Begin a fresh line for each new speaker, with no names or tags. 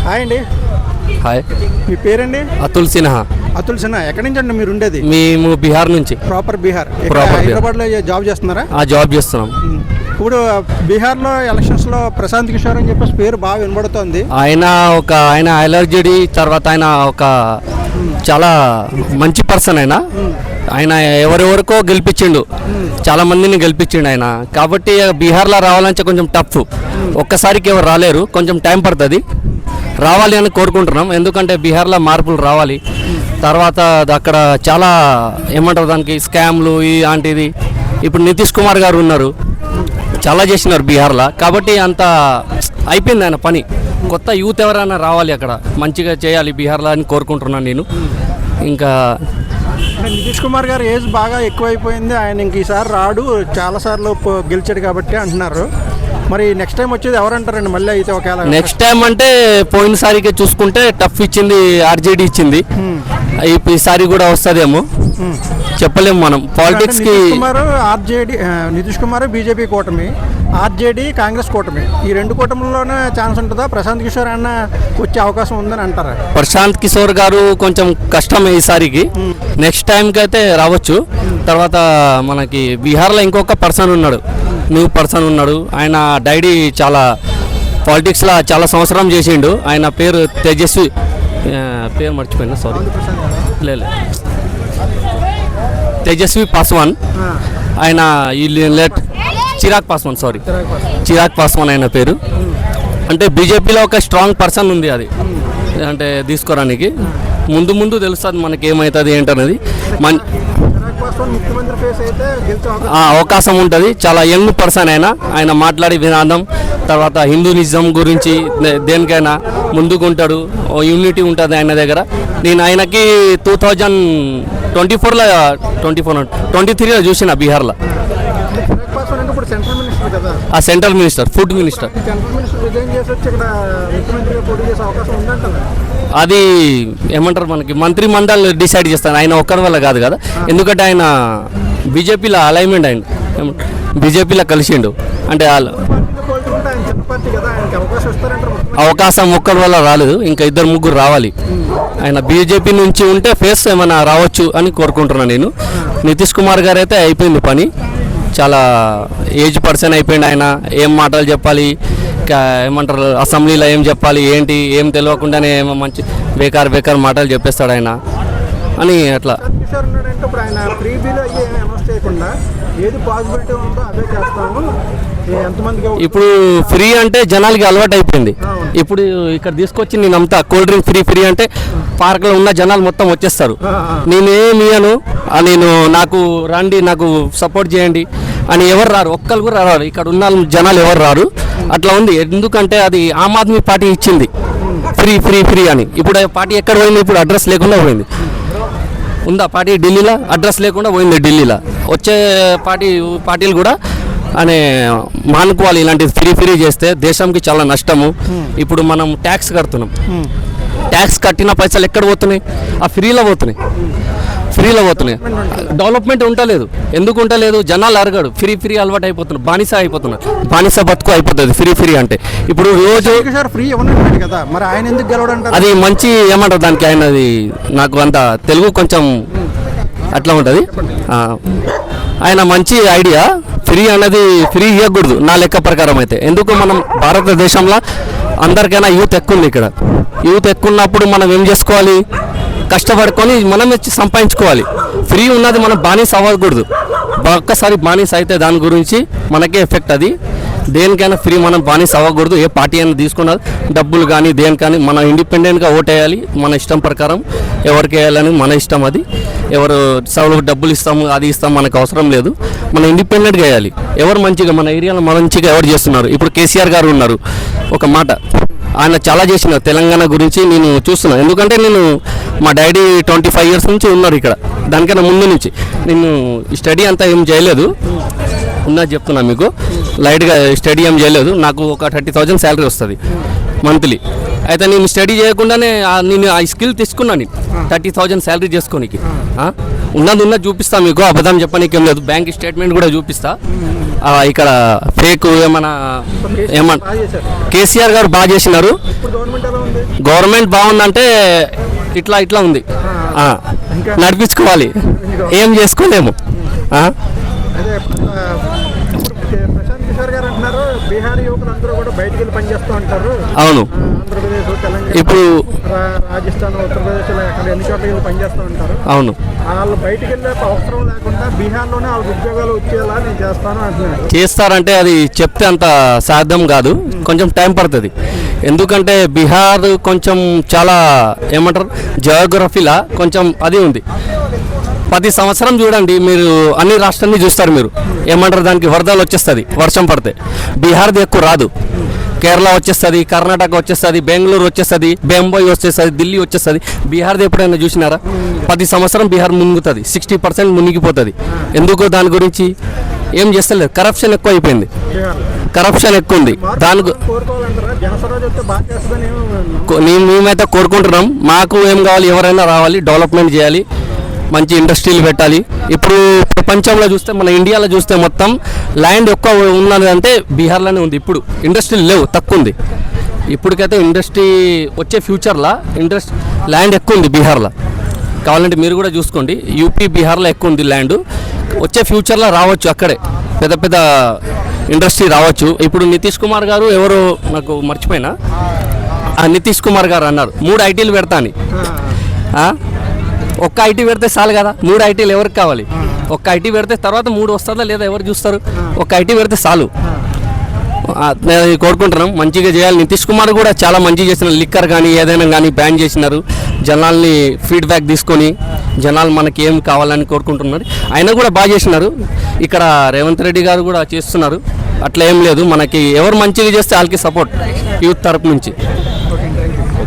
Hi అండి.
Hi,
మీ పేరండి?
అతుల్ సిన్హా.
అతుల్ సిన్హా. ఎక్కడి నుంచి అండి మీరు ఉండేది?
మేము బీహార్ నుంచి.
ప్రాపర్ బీహార్. హైదరాబాద్లో జాబ్ చేస్తున్నారా?
జాబ్ చేస్తున్నాం.
ఇప్పుడు బీహార్లో ఎలక్షన్స్లో ప్రశాంత్ కిషోర్ అని చెప్పేసి పేరు బాగా వినబడుతోంది.
ఆయన అలర్జీ తర్వాత ఆయన ఒక చాలా మంచి పర్సన్. ఆయన ఎవరెవరికో గెలిపించిండు, చాలా మందిని గెలిపించిండు ఆయన. కాబట్టి బీహార్లో రావాలంటే కొంచెం టఫ్. ఒక్కసారికి ఎవరు రాలేరు, కొంచెం టైం పడుతుంది. రావాలి అని కోరుకుంటున్నాం, ఎందుకంటే బీహార్లో మార్పులు రావాలి. తర్వాత అక్కడ చాలా ఏమంటారు దానికి స్కామ్లు ఇలాంటిది. ఇప్పుడు నితీష్ కుమార్ గారు ఉన్నారు, చాలా చేసినారు బీహార్లో. కాబట్టి అంత అయిపోయింది ఆయన పని. కొత్త యూత్ ఎవరైనా రావాలి, అక్కడ మంచిగా చేయాలి బీహార్లో అని కోరుకుంటున్నాను నేను. ఇంకా
నితీష్ కుమార్ గారు ఏజ్ బాగా ఎక్కువైపోయింది, ఆయన ఇంక ఈసారి రాడు, చాలాసార్లు గెలిచాడు కాబట్టి అంటున్నారు. మరి నెక్స్ట్ టైం వచ్చేది ఎవరంటారండి మళ్ళీ అయితే? ఒకవేళ
నెక్స్ట్ టైం అంటే పోయినసారికి చూసుకుంటే టఫ్ ఇచ్చింది, ఆర్జేడీ ఇచ్చింది. ఈసారి కూడా వస్తుందేమో, చెప్పలేము మనం. పాలిటిక్స్ కి
నితీష్ కుమార్ బీజేపీ కూటమి, ఆర్జేడీ కాంగ్రెస్ కూటమి, ఈ రెండు కూటమిలోనే ఛాన్స్ ఉంటుందా? ప్రశాంత్ కిషోర్ అన్న వచ్చే అవకాశం ఉందని అంటారా?
ప్రశాంత్ కిషోర్ గారు కొంచెం కష్టం ఈసారికి. నెక్స్ట్ టైంకి అయితే రావచ్చు. తర్వాత మనకి బీహార్లో ఇంకొక పర్సన్ ఉన్నాడు, న్యూ పర్సన్ ఉన్నాడు. ఆయన డైడీ చాలా పాలిటిక్స్లో చాలా సంవత్సరం చేసిండు. ఆయన పేరు తేజస్వి, పేరు మర్చిపోయినా, సారీ, లేదు తేజస్వి పాస్వాన్. ఆయన చిరాగ్ పాస్వాన్, సారీ, చిరాగ్ పాస్వాన్ ఆయన పేరు. అంటే బీజేపీలో ఒక స్ట్రాంగ్ పర్సన్ ఉంది, అది అంటే తీసుకోవడానికి. ముందు ముందు తెలుస్తుంది మనకి ఏమవుతుంది ఏంటనేది. అవకాశం ఉంటుంది. చాలా యంగ్ పర్సన్ ఆయన మాట్లాడే విధానం, తర్వాత హిందూయిజం గురించి దేనికైనా ముందుకుంటాడు. యూనిటీ ఉంటుంది ఆయన దగ్గర. నేను ఆయనకి 2023లో చూసిన బీహార్లో. Central minister, food minister. అది ఏమంటారు మనకి మంత్రి మండలి డిసైడ్ చేస్తాను, ఆయన ఒక్కరి వల్ల కాదు కదా. ఎందుకంటే ఆయన బీజేపీలో అలైన్మెంట్ అయింది, బీజేపీలో కలిసిండు. అంటే అవకాశం ఒక్కరి వల్ల రాలేదు, ఇంకా ఇద్దరు ముగ్గురు రావాలి. ఆయన బీజేపీ నుంచి ఉంటే ఫేస్ ఏమైనా రావచ్చు అని కోరుకుంటున్నాను నేను. నితీష్ కుమార్ గారు అయితే అయిపోయింది పని, చాలా ఏజ్ పర్సన్ అయిపోయింది. ఆయన ఏం మాటలు చెప్పాలి, ఏమంటారు అసెంబ్లీలో ఏం చెప్పాలి, ఏంటి ఏం తెలియకుండానే ఏమో మంచి బేకార్ మాటలు చెప్పేస్తాడు ఆయన అని. అట్లా ఇప్పుడు ఫ్రీ అంటే జనాలకి అలవాటు అయిపోయింది. ఇప్పుడు ఇక్కడ తీసుకొచ్చి నేను అంతా కూల్ డ్రింక్ ఫ్రీ అంటే పార్క్లో ఉన్న జనాలు మొత్తం వచ్చేస్తారు. నేనేమియను, నాకు రండి, నాకు సపోర్ట్ చేయండి అని ఎవరు రారు, ఒక్కరు కూడా రారు. ఇక్కడ ఉన్న జనాలు ఎవరు రారు. అట్లా ఉంది. ఎందుకంటే అది ఆమ్ ఆద్మీ పార్టీ ఇచ్చింది ఫ్రీ అని. ఇప్పుడు పార్టీ ఎక్కడ పోయింది? ఇప్పుడు అడ్రస్ లేకుండా పోయింది. ఉందా పార్టీ? ఢిల్లీలో అడ్రస్ లేకుండా పోయింది. ఢిల్లీలో వచ్చే పార్టీలు కూడా అనే మానుకోవాలి. ఇలాంటిది ఫ్రీ చేస్తే దేశంకి చాలా నష్టము. ఇప్పుడు మనం ట్యాక్స్ కడుతున్నాం, ట్యాక్స్ కట్టిన పైసలు ఎక్కడ పోతున్నాయి? ఆ ఫ్రీలో పోతున్నాయి. డెవలప్మెంట్ ఉండలేదు. ఎందుకు ఉండలేదు? జనాలు అరగడు. ఫ్రీ అలవాటు అయిపోతున్నారు, బానిస బతుకు అయిపోతుంది ఫ్రీ అంటే. ఇప్పుడు రోజు అది మంచి ఏమంటారు దానికి, ఆయనది నాకు అంత తెలుగు కొంచెం అట్లా ఉంటుంది. ఆయన మంచి ఐడియా. ఫ్రీ అన్నది ఫ్రీ ఇవ్వకూడదు నా లెక్క ప్రకారం అయితే. ఎందుకు మనం భారతదేశంలో అందరికైనా యూత్ ఎక్కువ ఉంది. ఇక్కడ యూత్ ఎక్కువ ఉన్నప్పుడు మనం ఏం చేసుకోవాలి? కష్టపడుకొని మనం సంపాదించుకోవాలి. ఫ్రీ ఉన్నది మనం బానిస అవ్వకూడదు. ఒక్కసారి బానిస అయితే దాని గురించి మనకే ఎఫెక్ట్. అది దేనికైనా ఫ్రీ మనం బానిస అవ్వకూడదు. ఏ పార్టీ అయినా తీసుకున్నది డబ్బులు కానీ దేనికని మనం ఇండిపెండెంట్గా ఓటేయాలి. మన ఇష్టం ప్రకారం ఎవరికి వేయాలని మన ఇష్టం. అది ఎవరు సభలకు డబ్బులు ఇస్తాము అది ఇస్తాము మనకు అవసరం లేదు. మనం ఇండిపెండెంట్గా వేయాలి. ఎవరు మంచిగా మన ఏరియాలో మంచిగా ఎవరు చేస్తున్నారు? ఇప్పుడు కేసీఆర్ గారు ఉన్నారు. ఒక మాట, ఆయన చాలా చేసినారు తెలంగాణ గురించి. నేను చూస్తున్నాను, ఎందుకంటే నేను మా డాడీ 25 years నుంచి ఉన్నారు ఇక్కడ. దానికన్నా ముందు నుంచి నేను స్టడీ అంతా ఏం చేయలేదు, ఉన్నది చెప్తున్నా మీకు. లైట్గా స్టడీ ఏం చేయలేదు. నాకు ఒక 30,000 శాలరీ వస్తుంది మంత్లీ. అయితే నేను స్టడీ చేయకుండానే నేను ఆ స్కిల్ తీసుకున్నాను. 30,000 శాలరీ చేసుకోనికి ఉన్నది చూపిస్తా మీకు, అబద్ధం చెప్పనీకేం లేదు. బ్యాంక్ స్టేట్మెంట్ కూడా చూపిస్తా. ఇక్కడ ఫేక్ ఏమన్నా కేసీఆర్ గారు బాగా చేసినారు. గవర్నమెంట్ బాగుందంటే ఇట్లా ఇట్లా ఉంది. నడిపించుకోవాలి, ఏం చేసుకోలేము.
అదే ఇప్పుడు ప్రశాంత్ కిషోర్ గారు అంటున్నారు బీహార్ యువకులు అందరూ కూడా బయటికి వెళ్ళి పనిచేస్తూ ఉంటారు.
అవును,
ఆంధ్రప్రదేశ్, తెలంగాణ,
ఇప్పుడు
రాజస్థాన్, ఉత్తరప్రదేశ్ అక్కడ ఎన్ని చోట్ల వెళ్ళి పనిచేస్తూ ఉంటారు.
అవును,
వాళ్ళు బయటికి వెళ్ళే అవసరం లేకుండా బీహార్లోనే వాళ్ళకి ఉద్యోగాలు వచ్చేలా నేను చేస్తాను అంటున్నాను.
చేస్తారంటే అది చెప్తే అంత సాధ్యం కాదు, కొంచెం టైం పడుతుంది. ఎందుకంటే బీహార్ కొంచెం చాలా ఏమంటారు జియోగ్రఫీలా కొంచెం అది ఉంది. 10 సంవత్సరం చూడండి మీరు, అన్ని రాష్ట్రాన్ని చూస్తారు మీరు, ఏమంటారు దానికి వరదలు వచ్చేస్తుంది వర్షం పడితే. బీహార్ది ఎక్కువ రాదు, కేరళ వచ్చేస్తుంది, కర్ణాటక వచ్చేస్తుంది, బెంగళూరు వచ్చేస్తుంది, బొంబాయి వచ్చేస్తుంది, ఢిల్లీ వచ్చేస్తుంది. బీహార్ది ఎప్పుడైనా చూసినారా? 10 సంవత్సరం బీహార్ మునుగుతుంది, 60% మునిగిపోతుంది. ఎందుకు? దాని గురించి ఏం చేస్తలేదు, కరప్షన్ ఎక్కువ అయిపోయింది, కరప్షన్ ఎక్కువ ఉంది. దానికి మేమైతే కోరుకుంటున్నాం, మాకు ఏం కావాలి, ఎవరైనా రావాలి, డెవలప్మెంట్ చేయాలి, మంచి ఇండస్ట్రీలు పెట్టాలి. ఇప్పుడు ప్రపంచంలో చూస్తే, మన ఇండియాలో చూస్తే మొత్తం ల్యాండ్ ఎక్కువ ఉన్నది అంటే బీహార్లోనే ఉంది. ఇప్పుడు ఇండస్ట్రీలు లేవు, తక్కువ ఉంది. ఇప్పటికైతే ఇండస్ట్రీ వచ్చే ఫ్యూచర్లో ల్యాండ్ ఎక్కువ ఉంది బీహార్లో. కావాలంటే మీరు కూడా చూసుకోండి, యూపీ బీహార్లో ఎక్కువ ఉంది ల్యాండ్. వచ్చే ఫ్యూచర్లో రావచ్చు, అక్కడే పెద్ద పెద్ద ఇండస్ట్రీ రావచ్చు. ఇప్పుడు నితీష్ కుమార్ గారు ఎవరు నాకు మర్చిపోయినా, నితీష్ కుమార్ గారు అన్నారు 3 ఐటీలు పెడతా అని. ఒక్క ఐటీ పెడితే చాలు కదా, 3 ఐటీలు ఎవరికి కావాలి? ఒక్క ఐటీ పెడితే తర్వాత 3 వస్తుందా లేదా ఎవరు చూస్తారు? ఒక్క ఐటీ పెడితే చాలు. నేను కోరుకుంటున్నాం మంచిగా చేయాలి. నితీష్ కుమార్ కూడా చాలా మంచిగా చేసినారు, లిక్కర్ కానీ ఏదైనా కానీ బ్యాన్ చేసినారు. జనాల్ని ఫీడ్బ్యాక్ తీసుకొని జనాలు మనకి ఏం కావాలని కోరుకుంటున్నారు. ఆయన కూడా బాగా చేసినారు. ఇక్కడ రేవంత్ రెడ్డి గారు కూడా చేస్తున్నారు. అట్లా ఏం లేదు, మనకి ఎవరు మంచిగా చేస్తే వాళ్ళకి సపోర్ట్ యూత్ తరపు నుంచి.